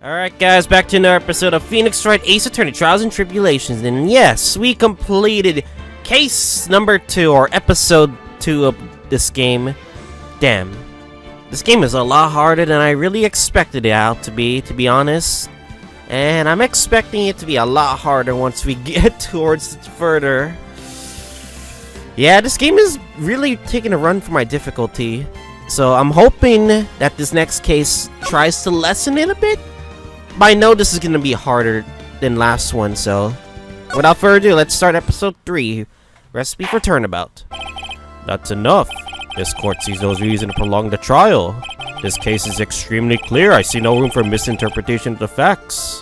Alright guys, back to another episode of Phoenix Wright Ace Attorney Trials and Tribulations. And yes, we completed case number 2, or episode 2 of this game. Damn. This game is a lot harder than I really expected it out to be honest. And I'm expecting it to be a lot harder once we get towards further. Yeah, this game is really taking a run for my difficulty. So I'm hoping that this next case tries to lessen it a bit. But I know this is going to be harder than last one, so without further ado, let's start episode 3, Recipe for Turnabout. That's enough. This court sees no reason to prolong the trial. This case is extremely clear. I see no room for misinterpretation of the facts.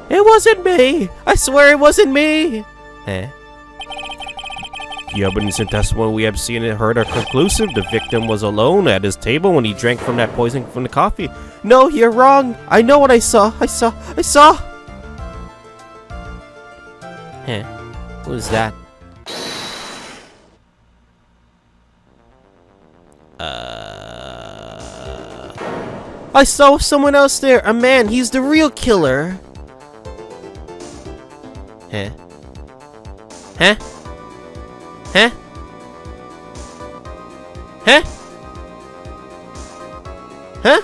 It wasn't me! I swear it wasn't me! The evidence and testimony we have seen and heard are conclusive. The victim was alone at his table when he drank from that poison from the coffee. No, you're wrong. I know what I saw. I saw. Who is that? I saw someone else there. A man. He's the real killer. Huh? Huh?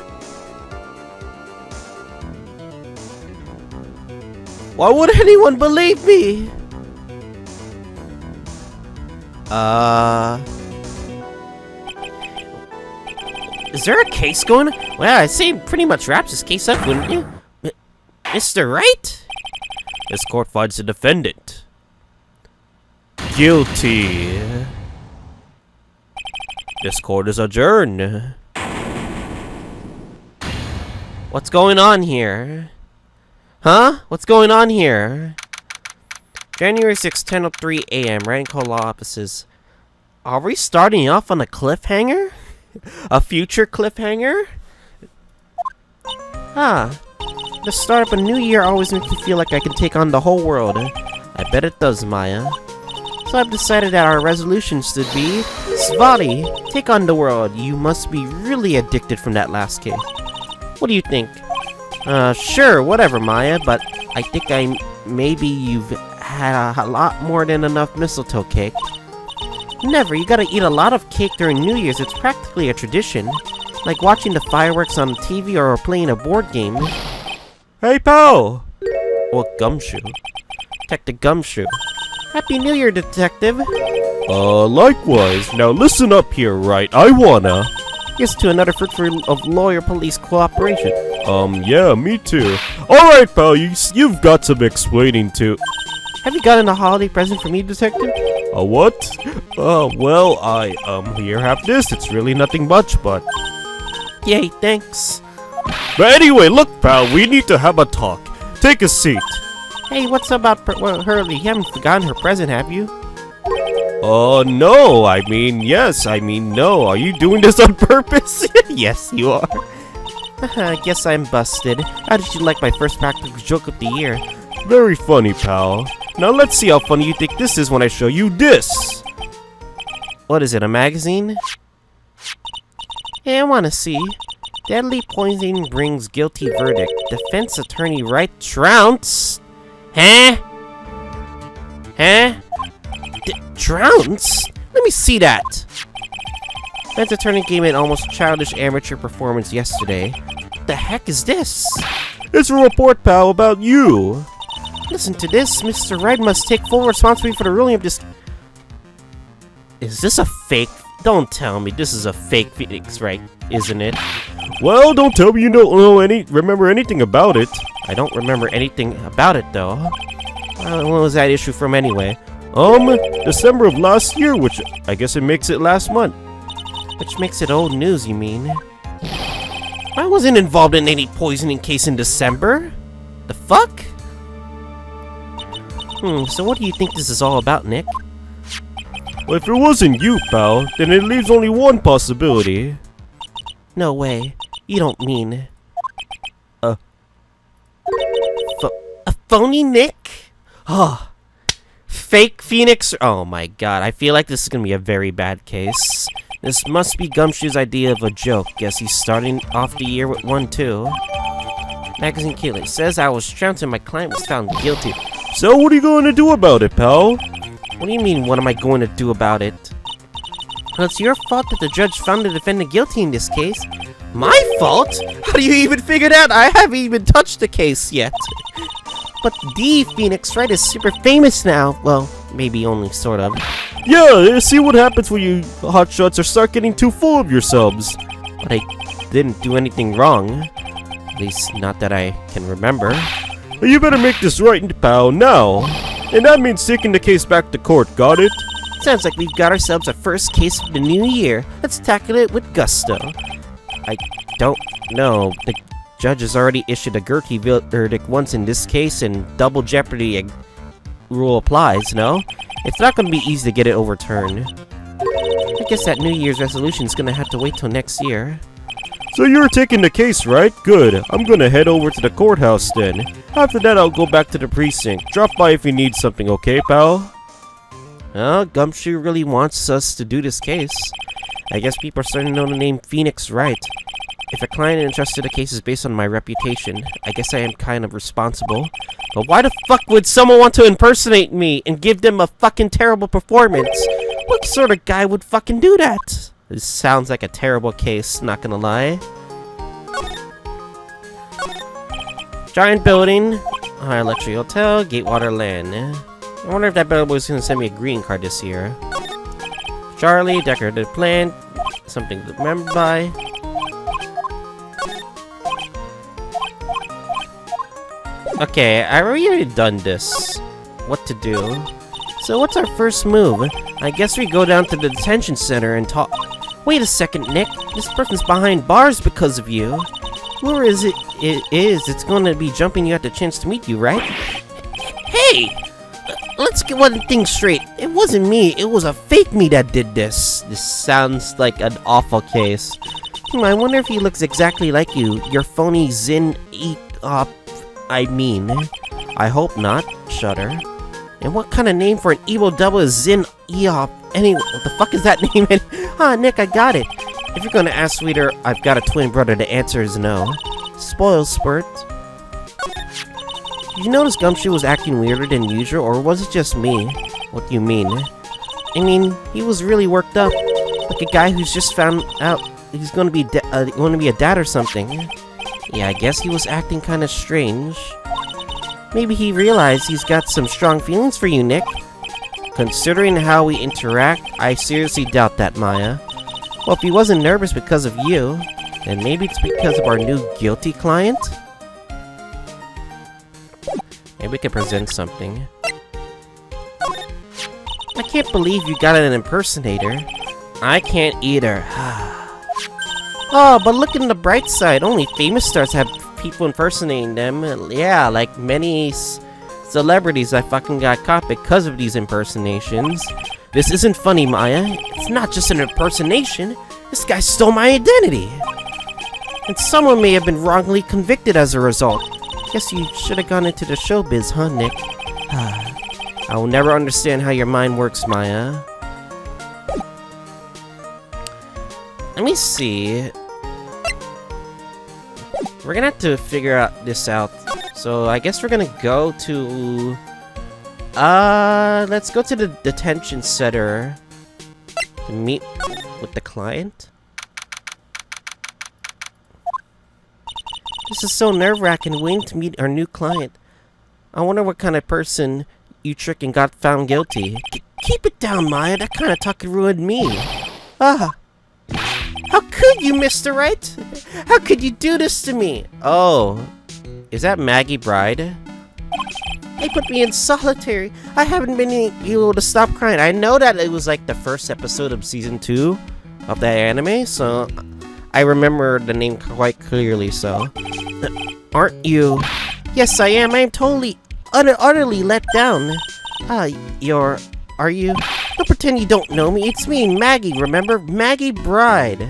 Why would anyone believe me? Is there a case going on? Well, I'd say pretty much wraps this case up, wouldn't you? Mr. Wright? This court finds the defendant guilty. This court is adjourned. What's going on here? Huh? What's going on here? January 6, 10:03 a.m. Ranco Law Offices. Are we starting off on a cliffhanger? A future cliffhanger? The start of a new year always makes me feel like I can take on the whole world. I bet it does, Maya. So I've decided that our resolution should be Svati, take on the world. You must be really addicted from that last case. What do you think? Sure, whatever, Maya, but I think maybe you've had a lot more than enough mistletoe cake. Never, you gotta eat a lot of cake during New Year's. It's practically a tradition. Like watching the fireworks on TV or playing a board game. Hey, pal! Oh, Gumshoe. Detective Gumshoe. Happy New Year, Detective! Likewise. Now listen up here, Wright. I wanna... Here's to another fruitful of lawyer-police cooperation. Yeah, me too. Alright, pal, you've got some explaining to... Have you gotten a holiday present for me, Detective? A what? Well, here, have this. It's really nothing much, but... Yay, thanks. But anyway, look, pal, we need to have a talk. Take a seat. Hey, what's about Hurley? You haven't forgotten her present, have you? No. I mean, yes. I mean, no. Are you doing this on purpose? Yes, you are. I guess I'm busted. How did you like my first practical joke of the year? Very funny, pal. Now let's see how funny you think this is when I show you this. What is it, a magazine? Hey, I want to see. Deadly poisoning brings guilty verdict. Defense attorney Wright trounced. Trounced? Let me see that. Defense attorney gave an almost childish amateur performance yesterday. What the heck is this? It's a report, pal, about you. Listen to this. Mr. Wright must take full responsibility for the ruling of this... Is this a fake? Don't tell me this is a fake Phoenix Wright, isn't it? Well, don't tell me you don't remember anything about it. I don't remember anything about it, though. When was that issue from, anyway? December of last year, which I guess it makes it last month. Which makes it old news, you mean? I wasn't involved in any poisoning case in December. The fuck? So what do you think this is all about, Nick? Well, if it wasn't you, pal, then it leaves only one possibility. No way. You don't mean... A phony Nick? Oh. Fake Phoenix... Oh my god, I feel like this is gonna be a very bad case. This must be Gumshoe's idea of a joke. Guess he's starting off the year with one, too. Magazine Killer says I was trounced and my client was found guilty. So what are you going to do about it, pal? What do you mean, what am I going to do about it? Well, it's your fault that the judge found the defendant guilty in this case. My fault? How do you even figure that? I haven't even touched the case yet. But the Phoenix Wright is super famous now. Well, maybe only sort of. Yeah, see what happens when you hotshots start getting too full of yourselves. But I didn't do anything wrong. At least not that I can remember. You better make this right, pal, now. And that means taking the case back to court, got it? Sounds like we've got ourselves a first case of the new year. Let's tackle it with gusto. I don't know. The judge has already issued a guilty verdict once in this case, and double jeopardy rule applies, no? It's not going to be easy to get it overturned. I guess that New Year's resolution is going to have to wait till next year. So you're taking the case, right? Good. I'm gonna head over to the courthouse then. After that, I'll go back to the precinct. Drop by if you need something, okay, pal? Well, Gumshoe really wants us to do this case. I guess people are starting to know the name Phoenix Wright. If a client entrusted a case is based on my reputation, I guess I am kind of responsible. But why the fuck would someone want to impersonate me and give them a fucking terrible performance? What sort of guy would fucking do that? This sounds like a terrible case, not gonna lie. Giant building, high luxury hotel, Gatewater Land. I wonder if that bellboy's gonna send me a greeting card this year. Charlie, decorative plant, something to remember by. Okay, I already done this. What to do? So what's our first move? I guess we go down to the detention center and talk. Wait a second, Nick. This person's behind bars because of you. Whoever it's going to be jumping you at the chance to meet you, right? Hey! Let's get one thing straight. It wasn't me. It was a fake me that did this. This sounds like an awful case. I wonder if he looks exactly like you. Your phony Zin I hope not. Shudder. And what kind of name for an evil double is Zin Eop? Anyway, what the fuck is that name? Nick, I got it. If you're gonna ask, sweeter, I've got a twin brother. The answer is no. Spoil spurt. Did you notice Gumshoe was acting weirder than usual, or was it just me? What do you mean? I mean, he was really worked up, like a guy who's just found out he's gonna be a dad or something. Yeah, I guess he was acting kind of strange. Maybe he realized he's got some strong feelings for you, Nick. Considering how we interact, I seriously doubt that, Maya. Well, if he wasn't nervous because of you, then maybe it's because of our new guilty client? Maybe we can present something. I can't believe you got an impersonator. I can't either. Oh, but look in the bright side. Only famous stars have people impersonating them. Yeah, like many celebrities I fucking got caught because of these impersonations. This isn't funny, Maya. It's not just an impersonation. This guy stole my identity. And someone may have been wrongly convicted as a result. Guess you should have gone into the showbiz, huh, Nick? I will never understand how your mind works, Maya. Let me see. We're gonna have to figure this out. So I guess we're gonna go to... let's go to the detention center to meet with the client. This is so nerve-wracking, waiting to meet our new client. I wonder what kind of person you tricked and got found guilty. Keep it down, Maya. That kind of talk could ruin me. How could you, Mr. Wright? How could you do this to me? Oh, is that Maggie Bride? They put me in solitary. I haven't been able to stop crying. I know that it was like the first episode of season 2 of that anime, so I remember the name quite clearly, so. Aren't you? Yes, I am. I am totally, utterly let down. Are you? Don't pretend you don't know me. It's me, Maggie, remember? Maggie Bride.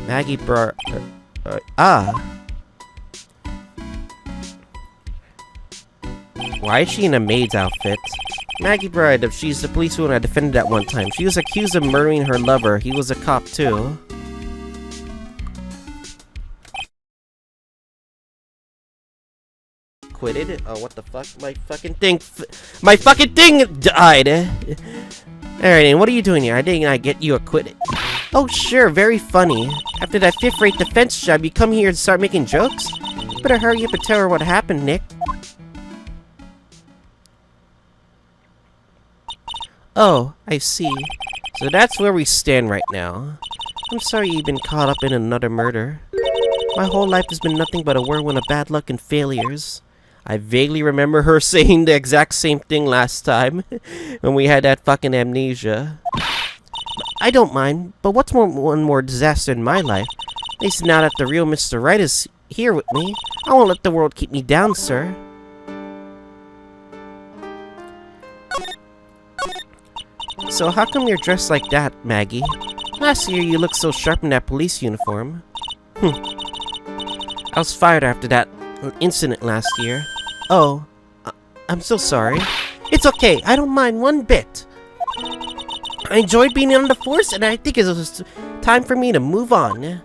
Maggie Bride. Why is she in a maid's outfit? Maggie Bride, if she's the policewoman I defended at one time. She was accused of murdering her lover. He was a cop, too. acquitted. Oh, what the fuck? My fucking thing died. Alright, and what are you doing here? I didn't get you acquitted. Oh, sure, very funny. After that fifth-rate defense job, you come here and start making jokes? Better hurry up and tell her what happened, Nick. Oh, I see. So that's where we stand right now. I'm sorry you've been caught up in another murder. My whole life has been nothing but a whirlwind of bad luck and failures. I vaguely remember her saying the exact same thing last time, when we had that fucking amnesia. I don't mind, but what's one more disaster in my life? At least now that the real Mr. Wright is here with me, I won't let the world keep me down, sir. So how come you're dressed like that, Maggie? Last year you looked so sharp in that police uniform. I was fired after that incident last year. Oh, I'm so sorry. It's okay, I don't mind one bit. I enjoyed being on the force, and I think it was time for me to move on.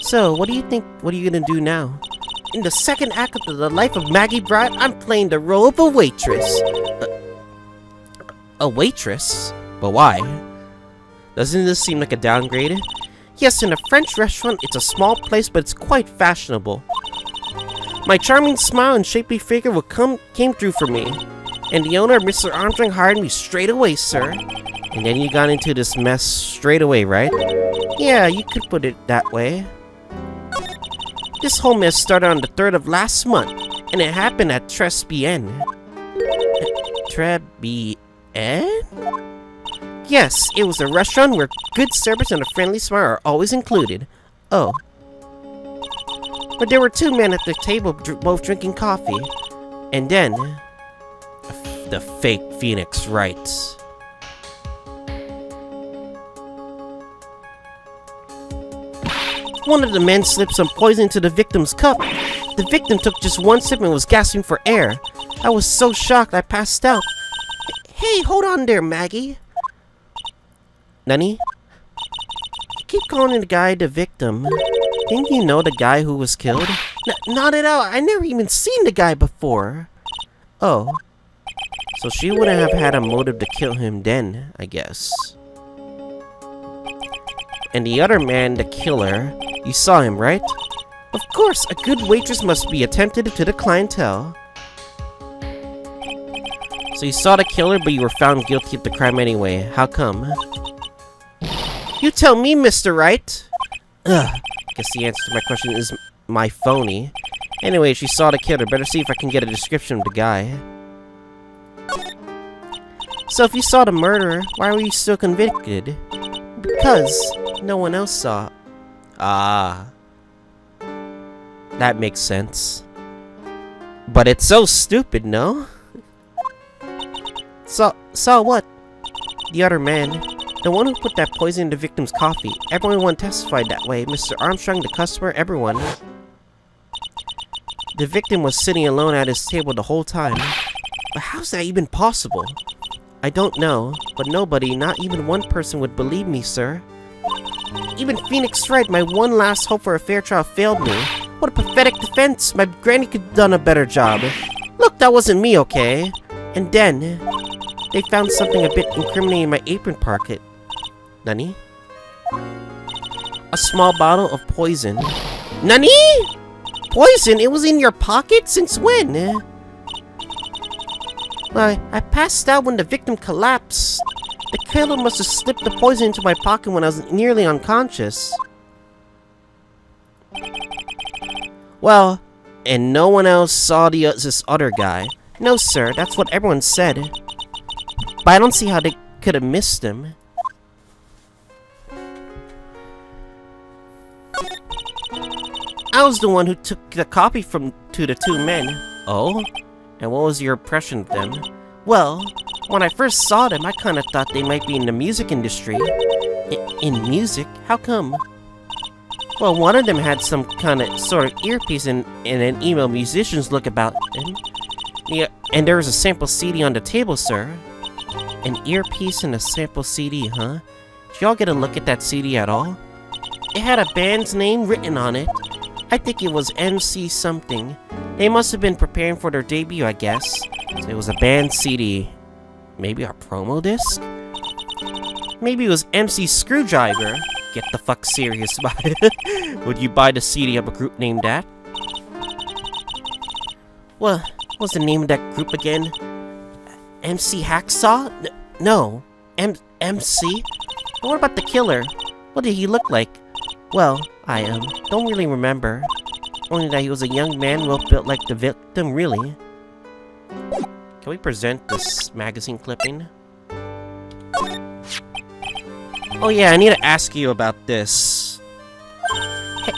So, what do you think? What are you gonna do now? In the second act of the life of Maggie Bright, I'm playing the role of a waitress. A waitress? But why? Doesn't this seem like a downgrade? Yes, in a French restaurant, it's a small place, but it's quite fashionable. My charming smile and shapely figure came through for me, and the owner, Mr. Armstrong, hired me straight away, sir. And then you got into this mess straight away, right? Yeah, you could put it that way. This whole mess started on the 3rd of last month, and it happened at Trespienne. Trespienne? Yes, it was a restaurant where good service and a friendly smile are always included. Oh. But there were two men at the table both drinking coffee. And then... the fake Phoenix Wright. One of the men slipped some poison into the victim's cup. The victim took just one sip and was gasping for air. I was so shocked I passed out. Hey, hold on there, Maggie. Nani? You keep calling the guy the victim. Didn't you know the guy who was killed? Not at all. I never even seen the guy before. Oh. So she wouldn't have had a motive to kill him then, I guess. And the other man, the killer, you saw him, right? Of course, a good waitress must be attentive to the clientele. So you saw the killer, but you were found guilty of the crime anyway. How come? You tell me, Mr. Wright. Ugh. Guess the answer to my question is my phony. Anyway, she saw the killer. Better see if I can get a description of the guy. So if you saw the murderer, why were you still convicted? Because no one else saw. Ah. That makes sense. But it's so stupid, no? Saw what? The other man. The one who put that poison in the victim's coffee. Everyone testified that way. Mr. Armstrong, the customer, everyone. The victim was sitting alone at his table the whole time. But how's that even possible? I don't know, but nobody, not even one person would believe me, sir. Even Phoenix Wright, my one last hope for a fair trial, failed me. What a pathetic defense. My granny could have done a better job. Look, that wasn't me, okay? And then, they found something a bit incriminating in my apron pocket. Nani? A small bottle of poison. Nani? Poison? It was in your pocket? Since when? Well, I passed out when the victim collapsed. The killer must have slipped the poison into my pocket when I was nearly unconscious. Well, and no one else saw this other guy. No, sir, that's what everyone said. But I don't see how they could have missed him. I was the one who took the copy to the two men. Oh? And what was your impression of them? Well, when I first saw them, I kind of thought they might be in the music industry. In music? How come? Well, one of them had some kind of sort of earpiece and an emo musician's look about him. Yeah, and there was a sample CD on the table, sir. An earpiece and a sample CD, huh? Did y'all get a look at that CD at all? It had a band's name written on it. I think it was MC something. They must have been preparing for their debut, I guess. So it was a band CD. Maybe a promo disc? Maybe it was MC Screwdriver. Get the fuck serious about it. Would you buy the CD of a group named that? What was the name of that group again? MC Hacksaw? No. MC? What about the killer? What did he look like? Well, I don't really remember. Only that he was a young man well built like the victim, really. Can we present this magazine clipping? Oh yeah, I need to ask you about this.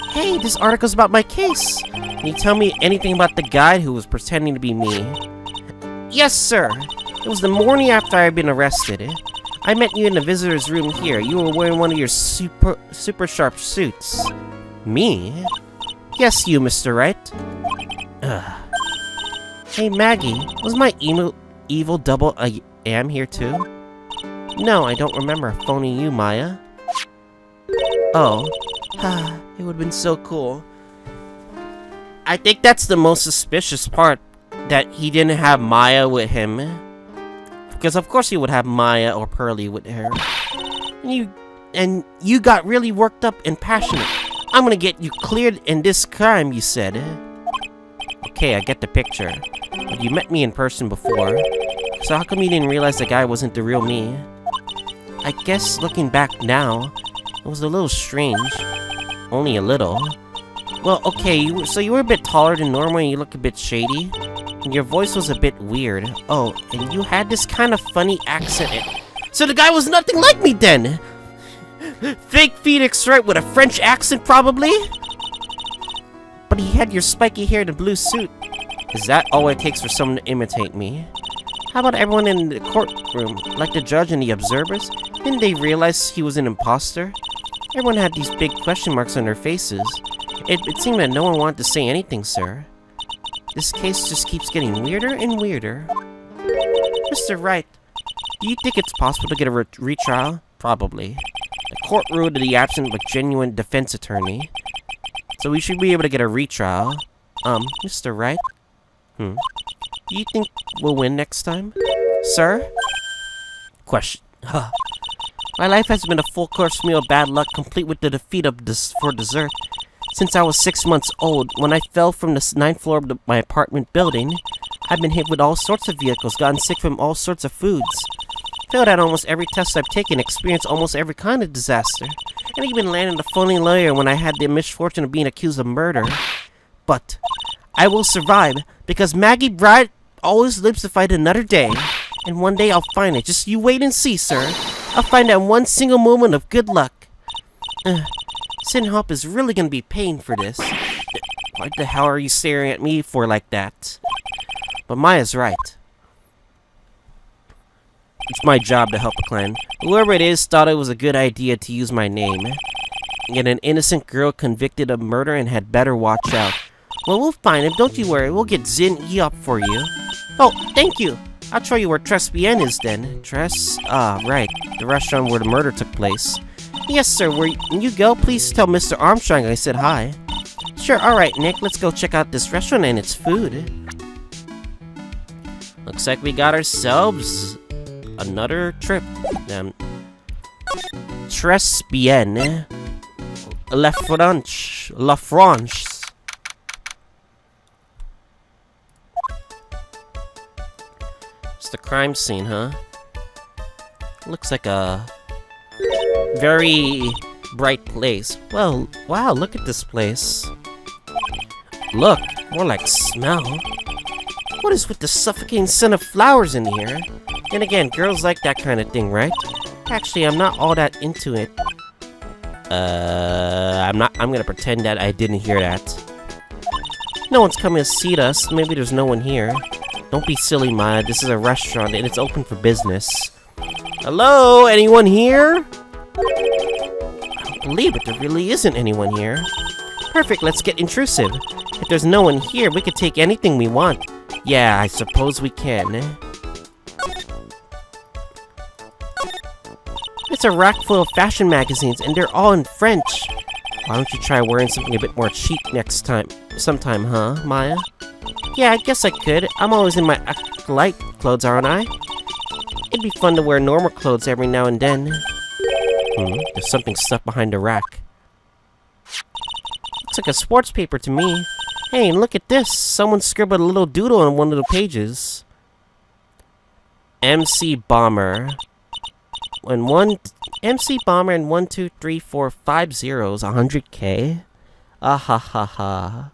Hey, this article's about my case. Can you tell me anything about the guy who was pretending to be me? Yes, sir. It was the morning after I had been arrested. I met you in the visitor's room here. You were wearing one of your super sharp suits. Me? Yes, you, Mr. Wright. Ugh. Hey, Maggie, was my evil double I am here too? No, I don't remember phoning you, Maya. Oh. It would have been so cool. I think that's the most suspicious part, that he didn't have Maya with him. Because of course he would have Maya or Pearly with her. And you got really worked up and passionate. I'm gonna get you cleared in this crime, you said. Okay, I get the picture. But you met me in person before. So how come you didn't realize the guy wasn't the real me? I guess looking back now, it was a little strange. Only a little. Well, okay, so you were a bit taller than normal and you look a bit shady. And your voice was a bit weird. Oh, and you had this kind of funny accent. So the guy was nothing like me then! Fake Phoenix Wright with a French accent, probably? But he had your spiky hair and a blue suit. Is that all it takes for someone to imitate me? How about everyone in the courtroom, like the judge and the observers? Didn't they realize he was an imposter? Everyone had these big question marks on their faces. It seemed that no one wanted to say anything, sir. This case just keeps getting weirder and weirder. Mr. Wright, do you think it's possible to get a retrial? Probably. The court ruled in the absence of a genuine defense attorney. So we should be able to get a retrial. Mr. Wright? Do you think we'll win next time? Sir? Question. My life has been a full course meal of bad luck, complete with the defeat of for dessert. Since I was 6 months old, when I fell from the 9th floor of my apartment building, I've been hit with all sorts of vehicles, gotten sick from all sorts of foods. Failed at almost every test I've taken, experienced almost every kind of disaster, and even landed a phony lawyer when I had the misfortune of being accused of murder. But I will survive, because Maggie Bright always lives to fight another day. And one day I'll find it. Just you wait and see, sir. I'll find that one single moment of good luck. Sinhop is really gonna be paying for this. What the hell are you staring at me for like that? But Maya's right. It's my job to help a client. Whoever it is thought it was a good idea to use my name. Get an innocent girl convicted of murder and had better watch out. Well, we'll find him. Don't you worry. We'll get Zin E up for you. Oh, thank you. I'll show you where Bien is then. Right. The restaurant where the murder took place. Yes, sir. Where you go, please tell Mr. Armstrong I said hi. Sure, alright, Nick. Let's go check out this restaurant and its food. Looks like we got ourselves another trip. Bien. La France. It's the crime scene, huh? Looks like a very bright place. Well, wow, look at this place. Look, more like smell. What is with the suffocating scent of flowers in here? And again, girls like that kind of thing, right? Actually, I'm not all that into it. I'm gonna pretend that I didn't hear that. No one's coming to see us. Maybe there's no one here. Don't be silly, Maya. This is a restaurant and it's open for business. Hello? Anyone here? I don't believe it. There really isn't anyone here. Perfect. Let's get intrusive. If there's no one here, we could take anything we want. Yeah, I suppose we can. It's a rack full of fashion magazines, and they're all in French. Why don't you try wearing something a bit more chic next time? Sometime, huh, Maya? Yeah, I guess I could. I'm always in my light clothes, aren't I? It'd be fun to wear normal clothes every now and then. There's something stuck behind the rack. Looks like a sports paper to me. Hey, look at this. Someone scribbled a little doodle on one of the pages. MC Bomber. MC Bomber and 1, 2, 3, 4, 5 zeros, 100K. Ah ha ha ha.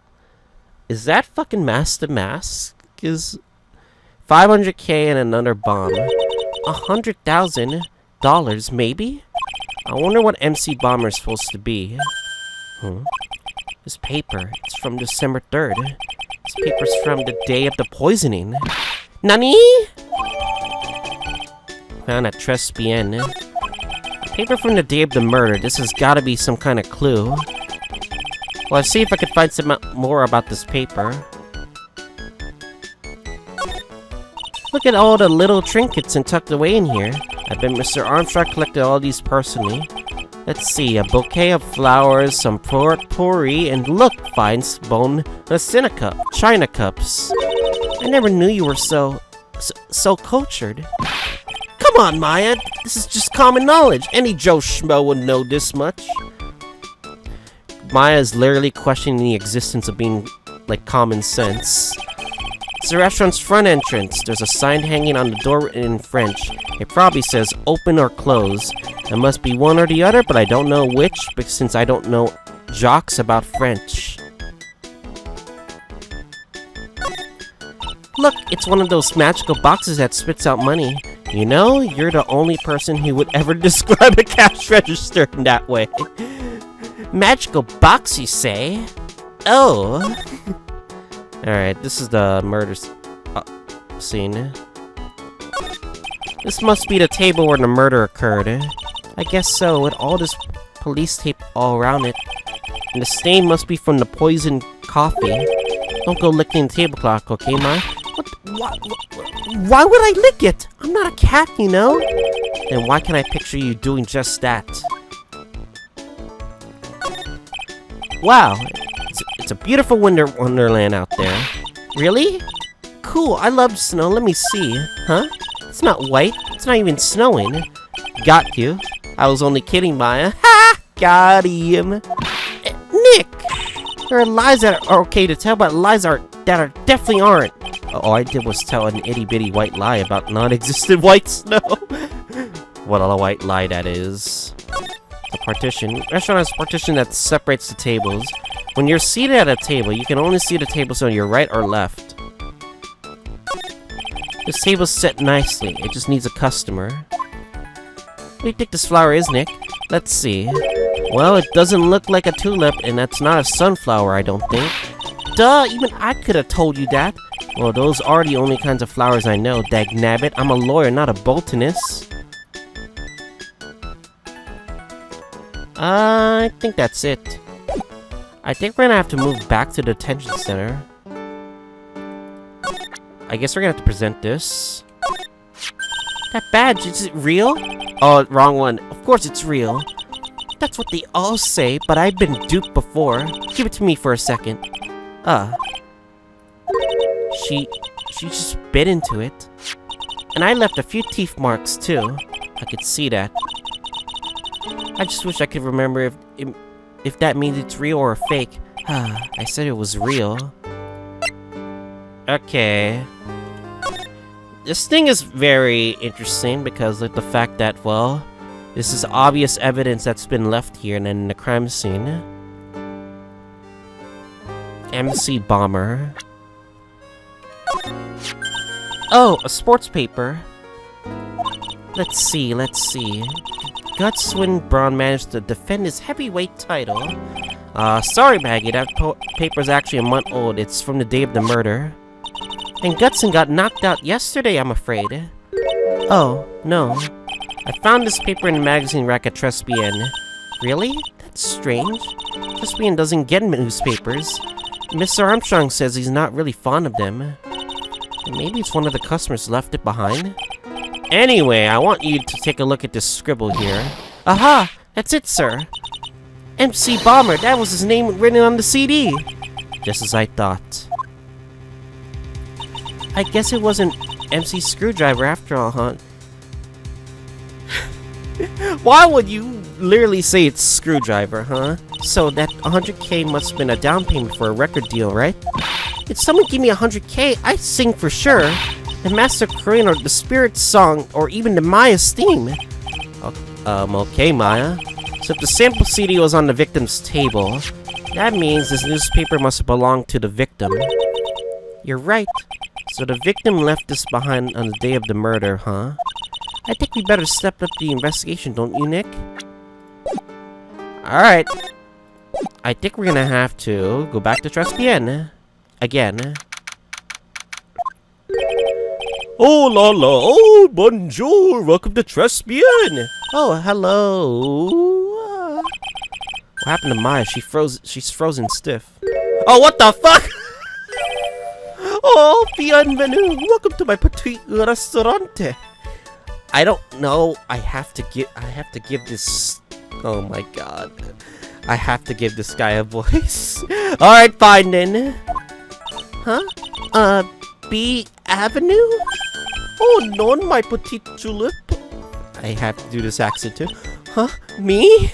Is that fucking Master Mask? Is 500K and another bomb. $100,000 maybe? I wonder what MC Bomber is supposed to be. This paper, it's from December 3rd. This paper's from the day of the poisoning. Nani? Found at Trespian. Paper from the day of the murder. This has gotta be some kind of clue. Well, I'll see if I can find some more about this paper. Look at all the little trinkets and tucked away in here. I bet Mr. Armstrong collected all these personally. Let's see, a bouquet of flowers, some potpourri, and look, fine bone china cups. I never knew you were so cultured. Come on, Maya, this is just common knowledge. Any Joe Schmo would know this much. Maya is literally questioning the existence of being, like, common sense. It's the restaurant's front entrance. There's a sign hanging on the door in French. It probably says open or close. It must be one or the other, but I don't know which, since I don't know jocks about French. Look, it's one of those magical boxes that spits out money. You know, you're the only person who would ever describe a cash register in that way. Magical box, you say? Oh. Alright, this is the murder scene. This must be the table where the murder occurred. I guess so, with all this police tape all around it. And the stain must be from the poisoned coffee. Don't go licking the tablecloth, okay, Ma? Why would I lick it? I'm not a cat, you know? And why can I picture you doing just that? Wow, it's a beautiful wonderland out there. Really? Cool, I love snow. Let me see. Huh? It's not white. It's not even snowing. Got you. I was only kidding, Maya. Ha! Got him. Nick! There are lies that are okay to tell, but lies that definitely aren't. All I did was tell an itty-bitty white lie about non-existent white snow. What a white lie that is. A partition. Restaurant has a partition that separates the tables. When you're seated at a table, you can only see the tables on your right or left. This table's set nicely. It just needs a customer. What do you think this flower is, Nick? Let's see. Well, it doesn't look like a tulip, and that's not a sunflower, I don't think. Duh, even I could have told you that. Well, those are the only kinds of flowers I know, dagnabbit. I'm a lawyer, not a botanist. I think that's it. I think we're gonna have to move back to the detention center. I guess we're gonna have to present this. That badge, is it real? Oh, wrong one. Of course it's real. That's what they all say, but I've been duped before. Give it to me for a second. She just bit into it. And I left a few teeth marks, too. I could see that. I just wish I could remember if that means it's real or fake. I said it was real. Okay. This thing is very interesting because of the fact that, well, this is obvious evidence that's been left here and then in the crime scene. MC Bomber. Oh, a sports paper. Let's see. Guts Swinburne managed to defend his heavyweight title. Sorry, Maggie, that paper's actually a month old. It's from the day of the murder. And Gutson got knocked out yesterday, I'm afraid. Oh, no. I found this paper in the magazine rack at Trespian. Really? That's strange. Trespian doesn't get newspapers. Mr. Armstrong says he's not really fond of them. Maybe it's one of the customers left it behind? Anyway, I want you to take a look at this scribble here. Aha! That's it, sir. MC Bomber, that was his name written on the CD. Just as I thought. I guess it wasn't MC Screwdriver after all, huh? Why would you literally say it's Screwdriver, huh? So that 100K must have been a down payment for a record deal, right? If someone gave me 100K, I'd sing for sure. The Master Korean or the Spirit Song or even the Maya's theme. Okay, Maya. So if the sample CD was on the victim's table, that means this newspaper must have belonged to the victim. You're right. So the victim left this behind on the day of the murder, huh? I think we better step up the investigation, don't you, Nick? Alright. I think we're gonna have to go back to Trespian. Again. Oh la la, oh bonjour, welcome to Trespian. Oh, hello. What happened to Maya? She's frozen stiff. Oh, what the fuck? Oh, bienvenue. Welcome to my petit restaurante. I don't know. I have to give this. Oh my god. I have to give this guy a voice. Alright, fine then. Huh? B Avenue? Oh, non, my petite julep. I have to do this accent too. Huh? Me?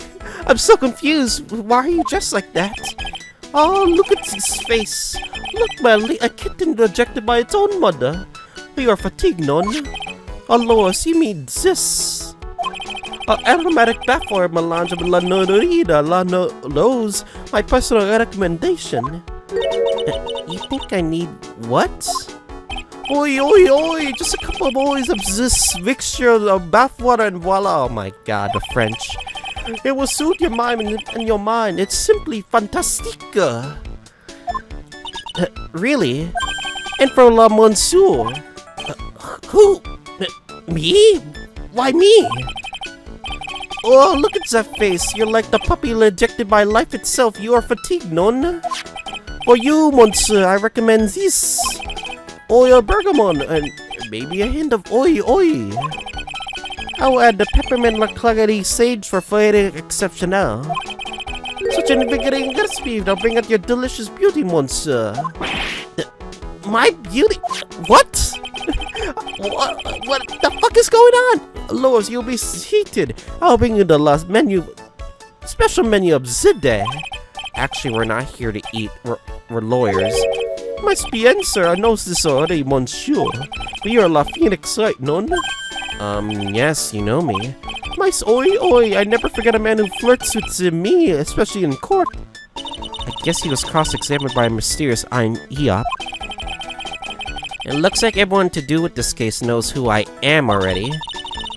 I'm so confused. Why are you dressed like that? Oh, look at his face. Look, Melly, a kitten rejected by its own mother. You are fatigued, non? Oh, Lois, you mean this? Aromatic bathwater melange of La Norida, La Rose, my personal recommendation. You think I need what? Oi, oi, oi, just a couple of oils of this mixture of bathwater and voila. Oh my god, the French. It will suit your mind and your mind. It's simply fantastique. Really? And for la monsieur. Who? Me? Why me? Oh, look at that face. You're like the puppy rejected by life itself. You are fatigued, non? For you, monsieur, I recommend this. Oil bergamot and maybe a hint of oi oi. I'll add the peppermint la clarity sage for flavor exceptional. Such an invigorating recipe that'll bring out your delicious beauty, monsieur. My beauty? What? What the fuck is going on? Lois, you'll be heated. I'll bring you the last menu, special menu of Zide. Actually, we're not here to eat. We're lawyers. Must be in, sir. I know this already, monsieur. But you're La Phoenix Wright, non? Yes, you know me. Mice, oi, oi. I never forget a man who flirts with me, especially in court. I guess he was cross-examined by a mysterious I'm Eop. It looks like everyone to do with this case knows who I am already.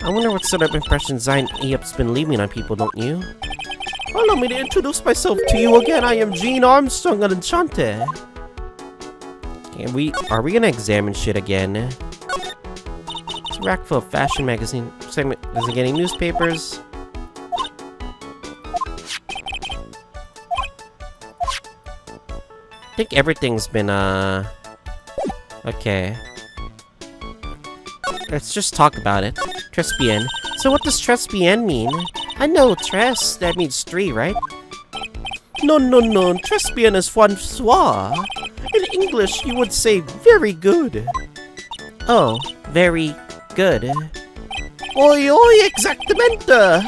I wonder what sort of impression Zion Eop's been leaving on people, don't you? Allow me to introduce myself to you again. I am Jean Armstrong of Enchante. Are we gonna examine shit again? It's a rack full of fashion magazine segment. Is it getting newspapers? I think everything's been okay. Let's just talk about it. Trespian. So what does Trespian mean? I know tres, that means 3, right? No, Trespian is Francois. In English, you would say very good. Oh, very good. Oi, oi, exactamente!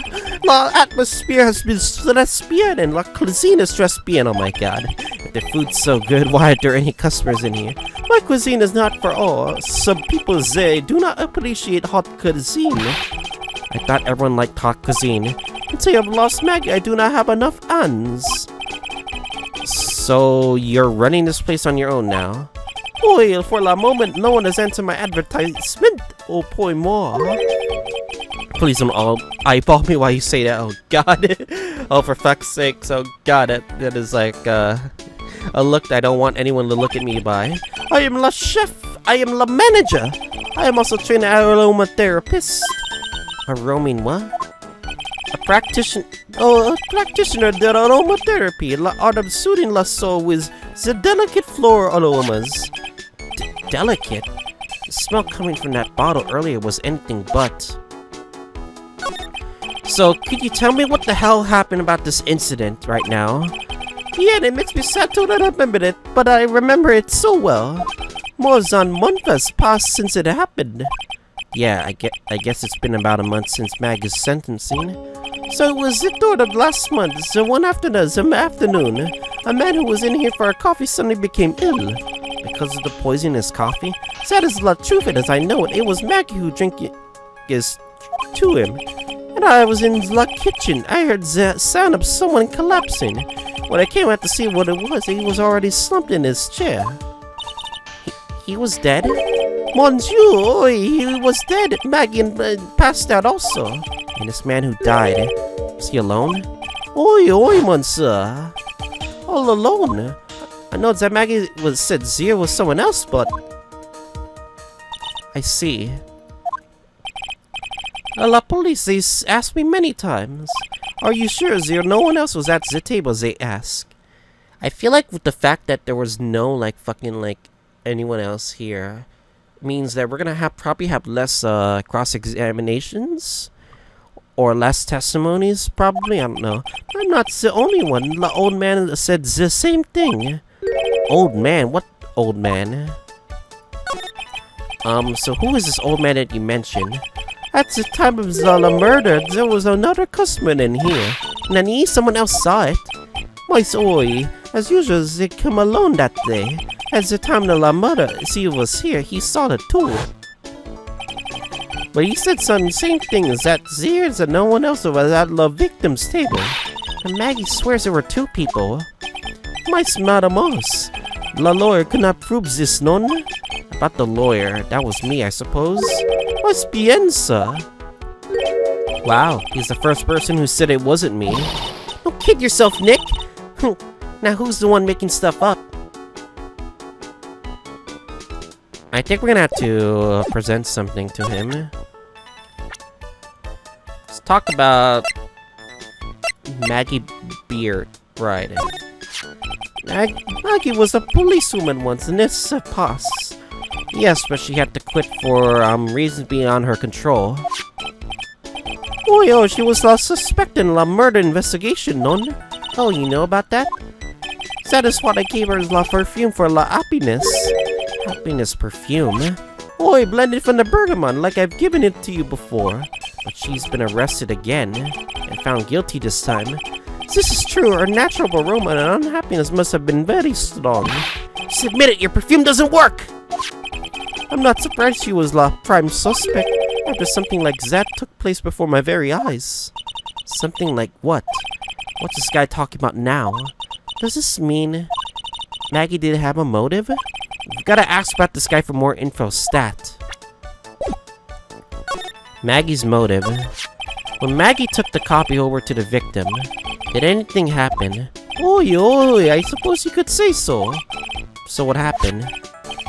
La atmosphere has been Trespian and la cuisine is Trespian. Oh my god. If the food's so good, why aren't there any customers in here? My cuisine is not for all. Some people say do not appreciate hot cuisine. I thought everyone liked hot cuisine. Until I've lost Maggie, I do not have enough hands. So, you're running this place on your own now? Oi, for la moment, no one has answered my advertisement. Oh, boy, more. Please don't all eyeball me while you say that. Oh, God. Oh, for fuck's sake. Oh, God, that is like, a look I don't want anyone to look at me by. I am la chef. I am la manager. I am also trained aromatherapist. A roaming what? A practitioner of aromatherapy, la art of soothing la soul with the delicate floral aromas. Delicate? The smell coming from that bottle earlier was anything but. So, could you tell me what the hell happened about this incident right now? Yeah, it makes me sad to remember it, but I remember it so well. More than a month has passed since it happened. Yeah, I guess it's been about a month since Maggie's sentencing. So it was the third of last month, so one afternoon, a man who was in here for a coffee suddenly became ill. Because of the poisonous coffee? Sad as the truth it as I know it, it was Maggie who drank it to him. And I was in the kitchen. I heard the sound of someone collapsing. When I came out to see what it was, he was already slumped in his chair. He was dead? Monsieur, he was dead. Maggie passed out also. And this man who died, was he alone? Oi, monsieur. All alone? I know that Maggie said Zia was someone else, but... I see. La police, they asked me many times. Are you sure, Zia? No one else was at the table, they asked. I feel like with the fact that there was no, anyone else here, means that we're gonna probably have less, cross-examinations? Or less testimonies, probably? I don't know. I'm not the only one. The old man said the same thing. Old man? What old man? So who is this old man that you mentioned? At the time of the murder, there was another customer in here. Nani? Someone else saw it. My oi. As usual, they came alone that day. At the time the murder, she was here, he saw it too. But he said some same thing as that Zeers and no one else was at the victim's table. And Maggie swears there were two people. Mais madamos. La lawyer could not prove this, non? About the lawyer, that was me, I suppose. Mas bien, sir. Wow, he's the first person who said it wasn't me. Don't kid yourself, Nick. Now who's the one making stuff up? I think we're gonna have to present something to him. Let's talk about Maggie Beard, right? Maggie was a policewoman once, and this pass. Yes, but she had to quit for reasons beyond her control. Oh, she was suspected in a murder investigation, non? Oh, you know about that? That is what I gave her la perfume for la happiness. Happiness perfume? Oi, blended from the bergamot like I've given it to you before. But she's been arrested again, and found guilty this time. This is true, her natural aroma and unhappiness must have been very strong. Just admit it, your perfume doesn't work! I'm not surprised she was la prime suspect, after something like that took place before my very eyes. Something like what? What's this guy talking about now? Does this mean Maggie did have a motive? We've gotta ask about this guy for more info. Stat. Maggie's motive. When Maggie took the copy over to the victim, did anything happen? Oi, I suppose you could say so. So what happened?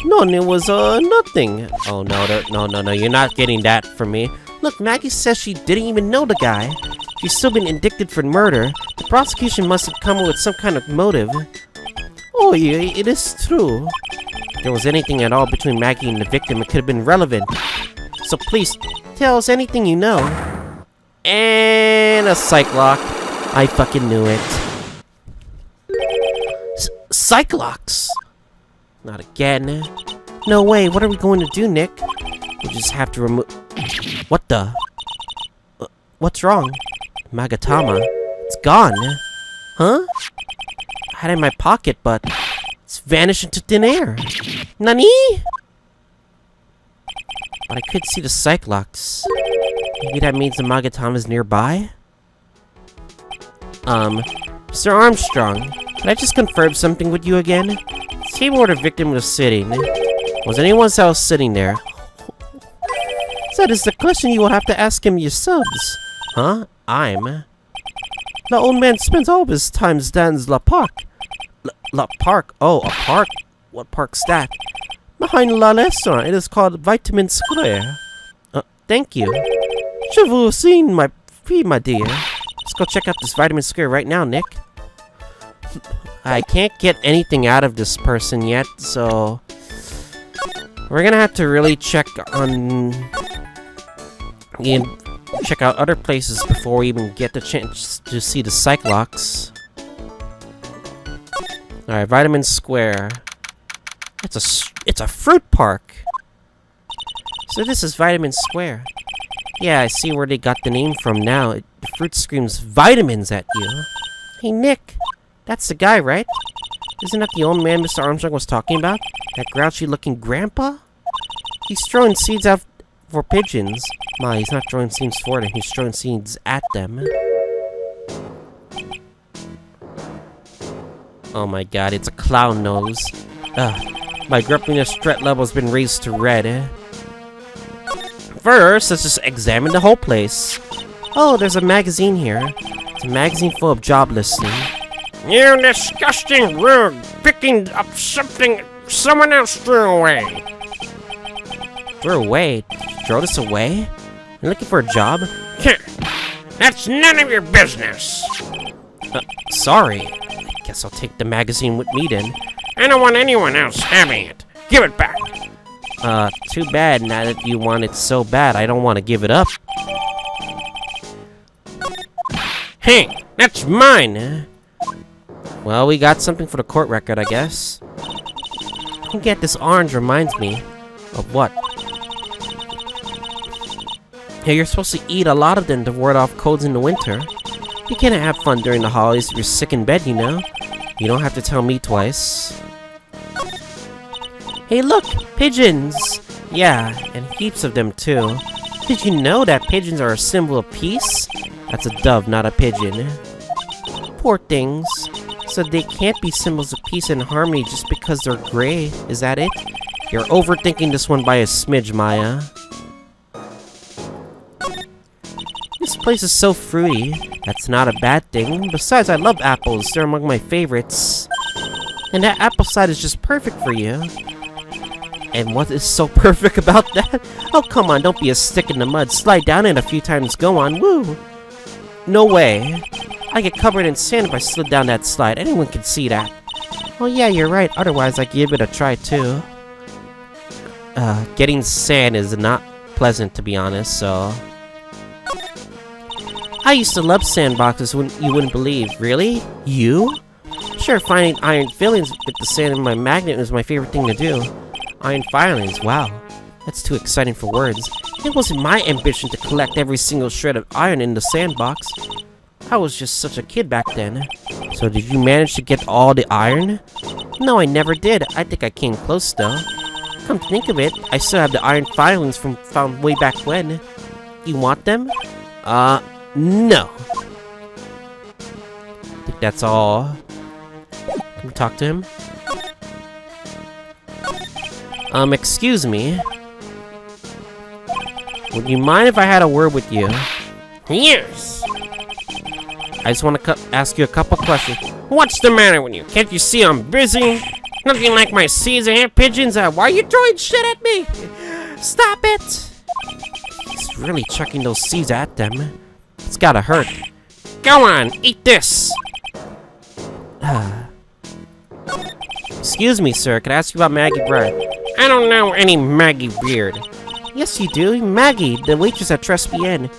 None, it was, nothing. Oh, no, you're not getting that from me. Look, Maggie says she didn't even know the guy. She's still been indicted for murder. The prosecution must have come up with some kind of motive. Oh, yeah, it is true. If there was anything at all between Maggie and the victim, it could have been relevant. So please, tell us anything you know. And a psych lock. I fucking knew it. Psych locks? Not again. No way, what are we going to do, Nick? We just have to remove... What the? What's wrong? Magatama. It's gone. Huh? I had it in my pocket, but it's vanished into thin air. Nani? But I could see the Cyclops. Maybe that means the Magatama is nearby? Mr. Armstrong, can I just confirm something with you again? The table where the victim was sitting. Was anyone else sitting there? That is the question you will have to ask him yourselves. Huh? The old man spends all of his time dans la park. La park? Oh, a park? What park's that? Behind la restaurant. It is called Vitamin Square. Thank you. Je vous seen my fee, my dear. Let's go check out this Vitamin Square right now, Nick. I can't get anything out of this person yet, so... We're gonna have to really check on... and check out other places before we even get the chance to see the Cyclops. Alright, Vitamin Square. It's a fruit park. So this is Vitamin Square. Yeah, I see where they got the name from now. The fruit screams vitamins at you. Hey, Nick. That's the guy, right? Isn't that the old man Mr. Armstrong was talking about? That grouchy-looking grandpa? He's throwing seeds out for pigeons. Ma, he's not throwing seeds for them. He's throwing seeds at them. Oh my god, it's a clown nose. Ugh. My grumpiness threat level has been raised to red. First, let's just examine the whole place. Oh, there's a magazine here. It's a magazine full of job listings. You disgusting rogue! Picking up something someone else threw away! Throw away? Throw this away? You're looking for a job? That's none of your business! Sorry. I guess I'll take the magazine with me then. I don't want anyone else having it. Give it back! Too bad. Now that you want it so bad, I don't want to give it up. Hey, that's mine! Well, we got something for the court record, I guess. I get this orange reminds me of what? Yeah, you're supposed to eat a lot of them to ward off colds in the winter. You can't have fun during the holidays if you're sick in bed, you know? You don't have to tell me twice. Hey, look! Pigeons! Yeah, and heaps of them, too. Did you know that pigeons are a symbol of peace? That's a dove, not a pigeon. Poor things. So they can't be symbols of peace and harmony just because they're gray. Is that it? You're overthinking this one by a smidge, Maya. This place is so fruity. That's not a bad thing. Besides, I love apples. They're among my favorites. And that apple cider is just perfect for you. And what is so perfect about that? Oh, come on, don't be a stick in the mud. Slide down it a few times. Go on, woo! No way. I get covered in sand if I slid down that slide. Anyone can see that. Oh yeah, you're right. Otherwise, I'd give it a try too. Getting sand is not pleasant, to be honest, so... I used to love sandboxes, you wouldn't believe. Really? You? Sure, finding iron fillings with the sand in my magnet was my favorite thing to do. Iron filings, wow. That's too exciting for words. It wasn't my ambition to collect every single shred of iron in the sandbox. I was just such a kid back then. So did you manage to get all the iron? No, I never did. I think I came close though. Come to think of it, I still have the iron filings from found way back when. You want them? No. I think that's all. Can we talk to him? Excuse me. Would you mind if I had a word with you? Yes! I just want to ask you a couple questions. What's the matter with you? Can't you see I'm busy? Nothing like my seeds and pigeons. Why are you throwing shit at me? Stop it! He's really chucking those seeds at them. It's gotta hurt. Go on, eat this! Excuse me, sir. Can I ask you about Maggie Bread? I don't know any Maggie Beard. Yes, you do. Maggie, the waitress at Trials&Tribulations.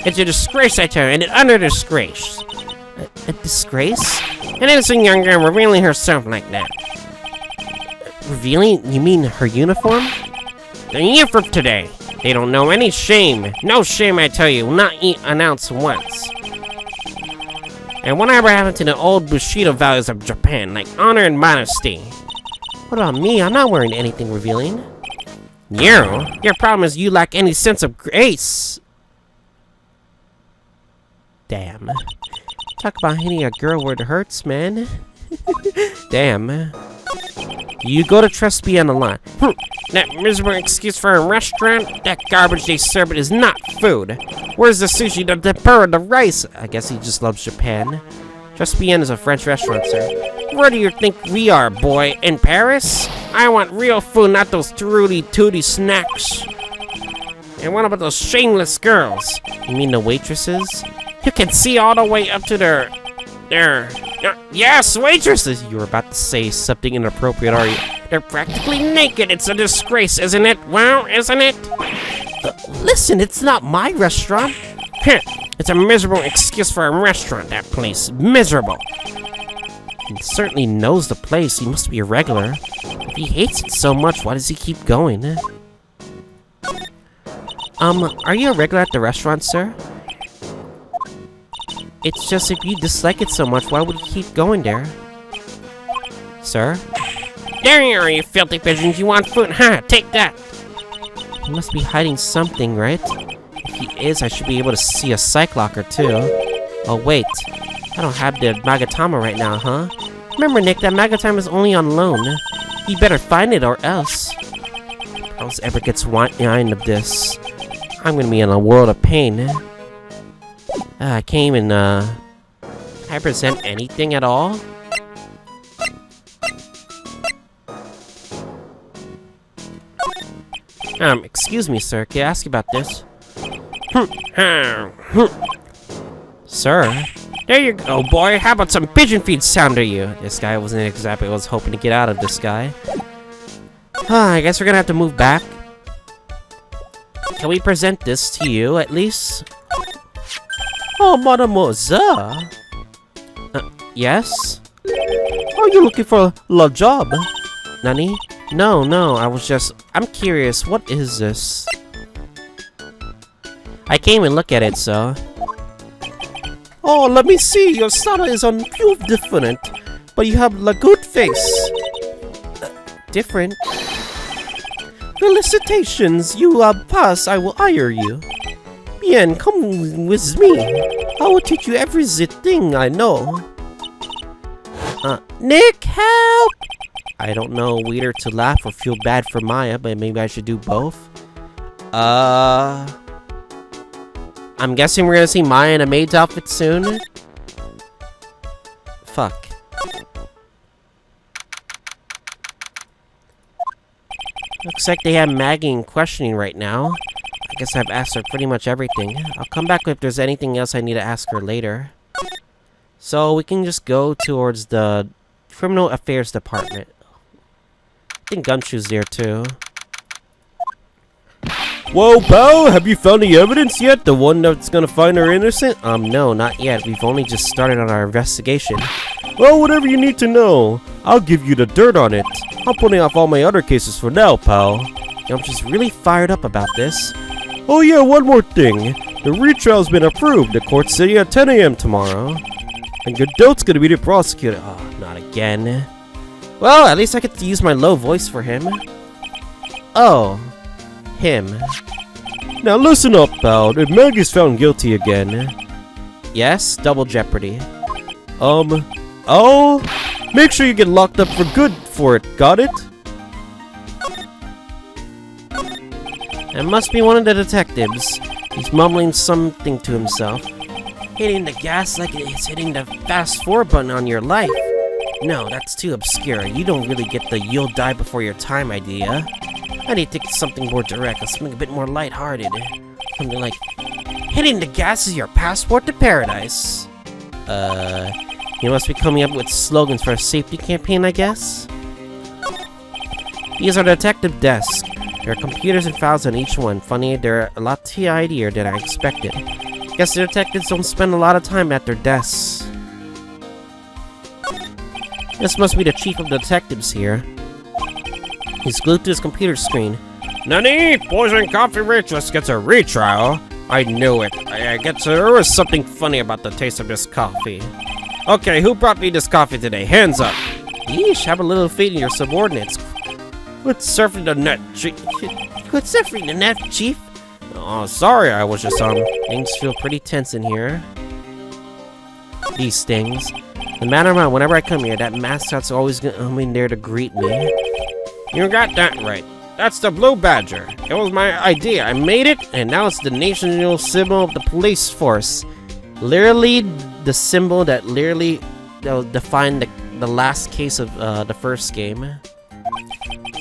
It's a disgrace, I tell you, and an utter disgrace. A disgrace? An innocent young girl revealing herself like that. Revealing? You mean her uniform? The youth of today. They don't know any shame. No shame, I tell you. Not announced once. And whatever happened to the old Bushido values of Japan, like honor and modesty? What about me? I'm not wearing anything revealing. You? Your problem is you lack any sense of grace. Damn. Talk about hitting a girl where it hurts, man. Damn. You go to Trials&Tribulations on the line. That miserable excuse for a restaurant? That garbage they serve it is not food. Where's the sushi, the tempura, the rice? I guess he just loves Japan. Trials&Tribulations is a French restaurant, sir. Where do you think we are, boy? In Paris? I want real food, not those tooty snacks. And what about those shameless girls? You mean the waitresses? You can see all the way up to their yes, waitresses! You were about to say something inappropriate, are you? They're practically naked. It's a disgrace, isn't it? Well, isn't it? Listen, it's not my restaurant. It's a miserable excuse for a restaurant, that place. Miserable. He certainly knows the place. He must be a regular. If he hates it so much, why does he keep going? Are you a regular at the restaurant, sir? It's just if you dislike it so much, why would you keep going there? Sir? There you are, you filthy pigeons. You want food? Ha! Take that! He must be hiding something, right? If he is, I should be able to see a psych locker, too. Oh, wait. I don't have the Magatama right now, huh? Remember, Nick, that Magatama is only on loan. You better find it or else. If else ever gets wind of this, I'm gonna be in a world of pain. I can't even, can I present anything at all? Excuse me, sir. Can I ask you about this? Sir? There you go, boy. How about some pigeon feed sound to you? This guy wasn't exactly what I was hoping to get out of this guy. I guess we're gonna have to move back. Can we present this to you, at least? Oh, mademoiselle! Yes? Are you looking for a job? Nani? No, I'm curious, what is this? I can't even look at it, so... Oh, let me see. Your style is on few different, but you have a good face. Different? Felicitations, you pass. I will hire you. Bien, come with me. I will teach you everything I know. Nick, help! I don't know whether to laugh or feel bad for Maya, but maybe I should do both. I'm guessing we're gonna see Maya in a maid's outfit soon. Fuck. Looks like they have Maggie in questioning right now. I guess I've asked her pretty much everything. I'll come back if there's anything else I need to ask her later. So we can just go towards the Criminal Affairs Department. I think Gumshoe's there too. Whoa, pal, have you found any evidence yet? The one that's gonna find her innocent? No, not yet. We've only just started on our investigation. Well, whatever you need to know, I'll give you the dirt on it. I'm putting off all my other cases for now, pal. I'm just really fired up about this. Oh yeah, one more thing. The retrial's been approved. The court's sitting at 10 a.m. tomorrow. And Godot's gonna be the prosecutor. Oh, not again. Well, at least I get to use my low voice for him. Oh. Him. Now listen up, pal. If Meg is found guilty again... Yes? Double jeopardy. I'll make sure you get locked up for good for it. Got it? It must be one of the detectives. He's mumbling something to himself. Hitting the gas like it's hitting the fast forward button on your life. No, that's too obscure. You don't really get the you'll die before your time idea. I need to think of something more direct, something a bit more lighthearted. Something like, hitting the gas is your passport to paradise. You must be coming up with slogans for a safety campaign, I guess? These are the detective desk. There are computers and files on each one. Funny, they're a lot tidier than I expected. Guess the detectives don't spend a lot of time at their desks. This must be the chief of detectives here. He's glued to his computer screen. Nani? Poison coffee rich just gets a retrial? I knew it. I guess there was something funny about the taste of this coffee. Okay, who brought me this coffee today? Hands up. Yeesh, have a little faith in your subordinates. Quit surfing the net, chief. Quit surfing the net, chief. Oh, sorry, I was just, Things feel pretty tense in here. These things. No matter what, whenever I come here, that mascot's always in there to greet me. You got that right. That's the blue badger. It was my idea. I made it, and now it's the national symbol of the police force. Literally, the symbol that literally defined the last case of the first game.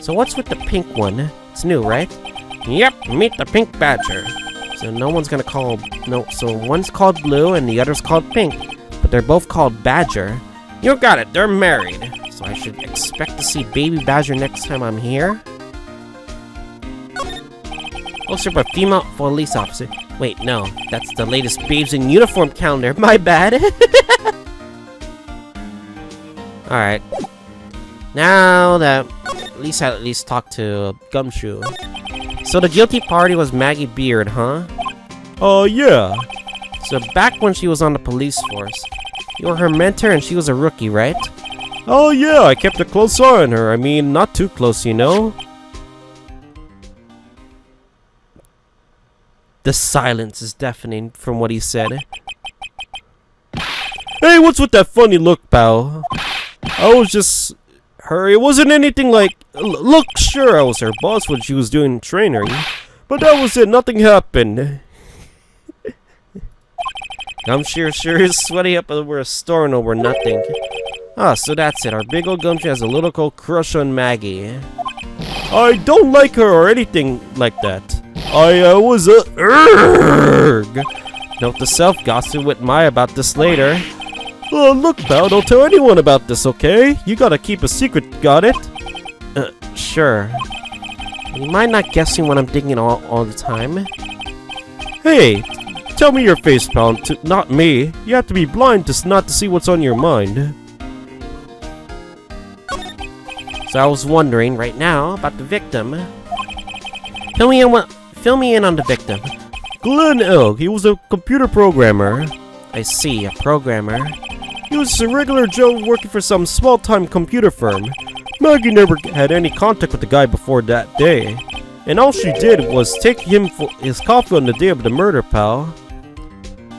So what's with the pink one? It's new, right? Yep, meet the pink badger. So no one's gonna call... No, so one's called blue and the other's called pink. But they're both called badger. You got it, they're married. So I should expect to see baby badger next time I'm here? Looks like a female police officer. Wait, no. That's the latest babes in uniform calendar. My bad. Alright. Now that at least talk to Gumshoe. So the guilty party was Maggie Beard, huh? Yeah. So back when she was on the police force, you were her mentor and she was a rookie, right? Oh yeah, I kept a close eye on her. I mean, not too close, you know? The silence is deafening from what he said. Hey, what's with that funny look, pal? I was just... her. It wasn't anything like... Look, sure, I was her boss when she was doing training. But that was it, nothing happened. Gumshoe sure is sweaty up over a storm over nothing. Ah, so that's it. Our big old Gumshoe has a little cold crush on Maggie. I don't like her or anything like that. I was a... Note to self, gossip with Maya about this later. Look, pal, don't tell anyone about this, okay? You gotta keep a secret, got it? Sure. You mind not guessing what I'm thinking all the time? Hey, tell me your face, pal, not me. You have to be blind not to see what's on your mind. So I was wondering right now about the victim. Fill me in on the victim. Glenn Elk, he was a computer programmer. I see, a programmer. He was a regular Joe working for some small-time computer firm. Maggie never had any contact with the guy before that day. And all she did was take him for his coffee on the day of the murder, pal.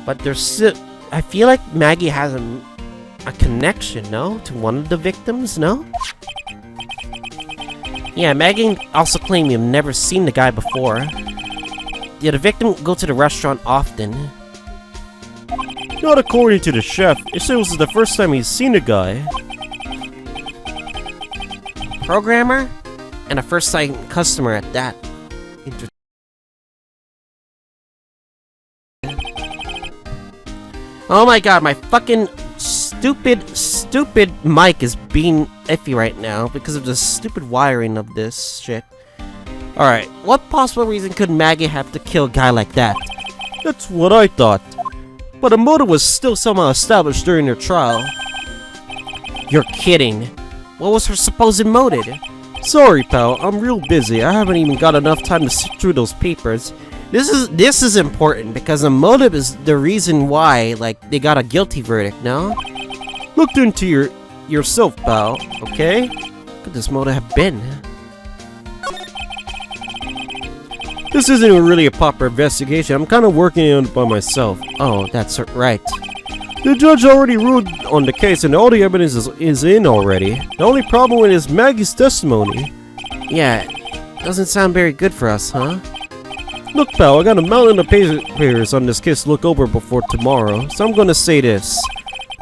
But there's still... I feel like Maggie has a connection, no? To one of the victims, no? Yeah, Maggie also claimed you've never seen the guy before. Did the victim go to the restaurant often? Not according to the chef. It said it was the first time he's seen a guy. Programmer? And a first-time customer at that. Oh my god, my fucking stupid mic is being iffy right now because of the stupid wiring of this shit. Alright, what possible reason could Maggie have to kill a guy like that? That's what I thought. But a motive was still somehow established during their trial. You're kidding. What was her supposed motive? Sorry, pal, I'm real busy. I haven't even got enough time to sit through those papers. This is important because the motive is the reason why, like, they got a guilty verdict, no? Look into yourself, pal, okay? What could this motive have been? This isn't really a proper investigation. I'm kind of working on it by myself. Oh, that's right. The judge already ruled on the case and all the evidence is in already. The only problem with it is Maggie's testimony. Yeah, doesn't sound very good for us, huh? Look, pal, I got a mountain of papers on this case to look over before tomorrow, so I'm gonna say this.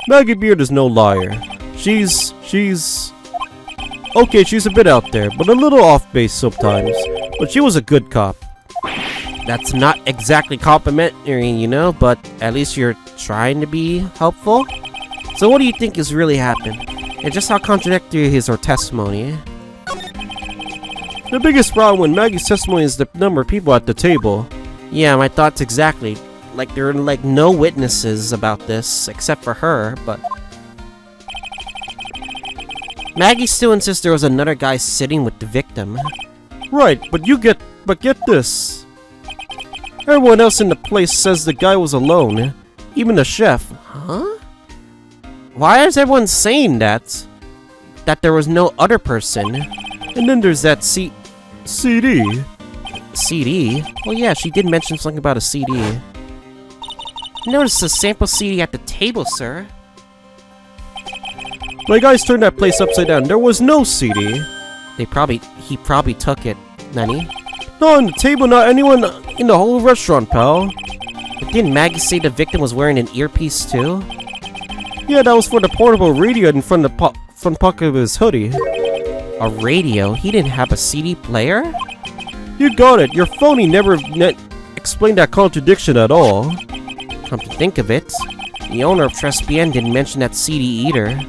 Maggie Beard is no liar. She's... okay, she's a bit out there, but a little off base sometimes. But she was a good cop. That's not exactly complimentary, you know, but at least you're trying to be helpful. So what do you think has really happened? And just how contradictory is her testimony? The biggest problem with Maggie's testimony is the number of people at the table. Yeah, my thoughts exactly. Like, there are like no witnesses about this except for her, but... Maggie still insists there was another guy sitting with the victim. Right, but get this. Everyone else in the place says the guy was alone. Even the chef. Huh? Why is everyone saying that? That there was no other person? And then there's that CD. CD? Well, yeah, she did mention something about a CD. Notice the sample CD at the table, sir. My guys turned that place upside down. There was no CD. He probably took it, Nanny. Not on the table, not anyone in the whole restaurant, pal. But didn't Maggie say the victim was wearing an earpiece too? Yeah, that was for the portable radio in front of the front pocket of his hoodie. A radio? He didn't have a CD player? You got it. Your phony never explained that contradiction at all. Come to think of it, the owner of Trespian didn't mention that CD either.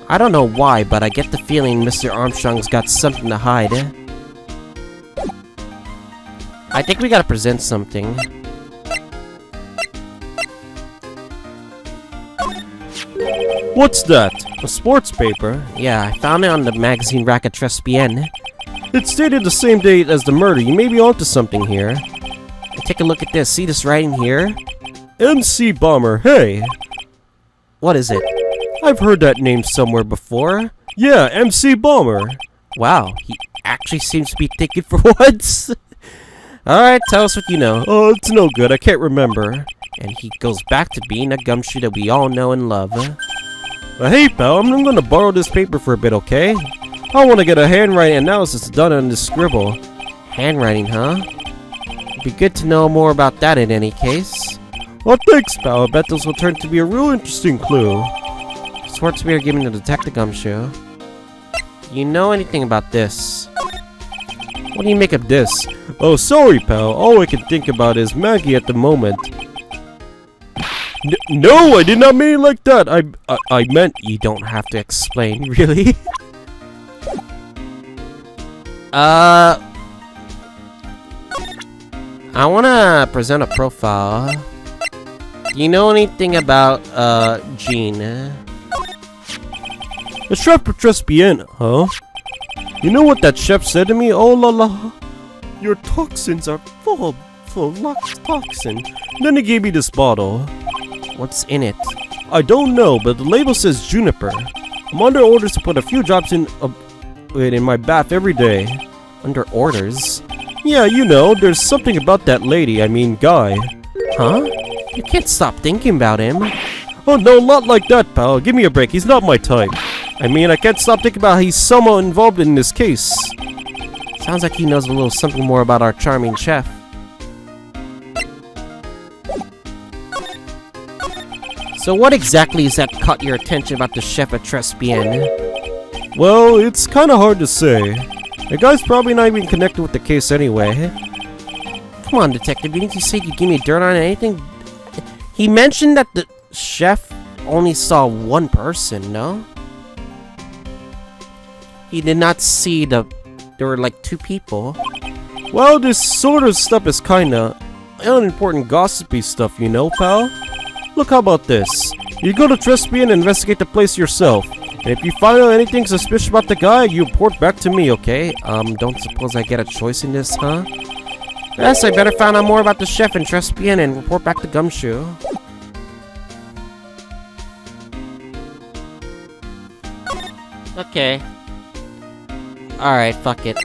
I don't know why, but I get the feeling Mr. Armstrong's got something to hide. I think we gotta present something. What's that? A sports paper? Yeah, I found it on the magazine rack at Trespian. It stated the same date as the murder. You may be onto something here. Take a look at this. See this writing here? MC Bomber, hey! What is it? I've heard that name somewhere before. Yeah, MC Bomber. Wow, he actually seems to be thinking for once. Alright, tell us what you know. Oh, it's no good. I can't remember. And he goes back to being a gumshoe that we all know and love. Hey, pal, I'm gonna borrow this paper for a bit, okay? I want to get a handwriting analysis done on this scribble. Handwriting, huh? It'd be good to know more about that in any case. Well, thanks, pal. I bet this will turn to be a real interesting clue. Swartz we are giving the detective gumshoe. Do you know anything about this? What do you make of this? Oh, sorry, pal. All I can think about is Maggie at the moment. No, I did not mean it like that. I meant you don't have to explain, really. I wanna present a profile. Do you know anything about Jean? The chef for Trespian, huh? You know what that chef said to me? Oh la la. Your toxins are full of toxin. And then he gave me this bottle. What's in it? I don't know, but the label says juniper. I'm under orders to put a few drops in my bath every day. Under orders? Yeah, you know, there's something about that lady, I mean guy. Huh? You can't stop thinking about him. Oh no, not like that, pal. Give me a break, he's not my type. I mean, I can't stop thinking about how he's somehow involved in this case. Sounds like he knows a little something more about our charming chef. So what exactly is that caught your attention about the chef at Trespian? Well, it's kinda hard to say. The guy's probably not even connected with the case anyway. Come on, detective, didn't you say you'd give me dirt on anything? He mentioned that the chef only saw one person, no? He did not see there were like two people. Well, this sort of stuff is kinda unimportant gossipy stuff, you know, pal? Look, how about this? You go to Trespian and investigate the place yourself. And if you find out anything suspicious about the guy, you report back to me, okay? Don't suppose I get a choice in this, huh? Yes, I better find out more about the chef in Trespian and report back to Gumshoe. Okay. Alright, fuck it.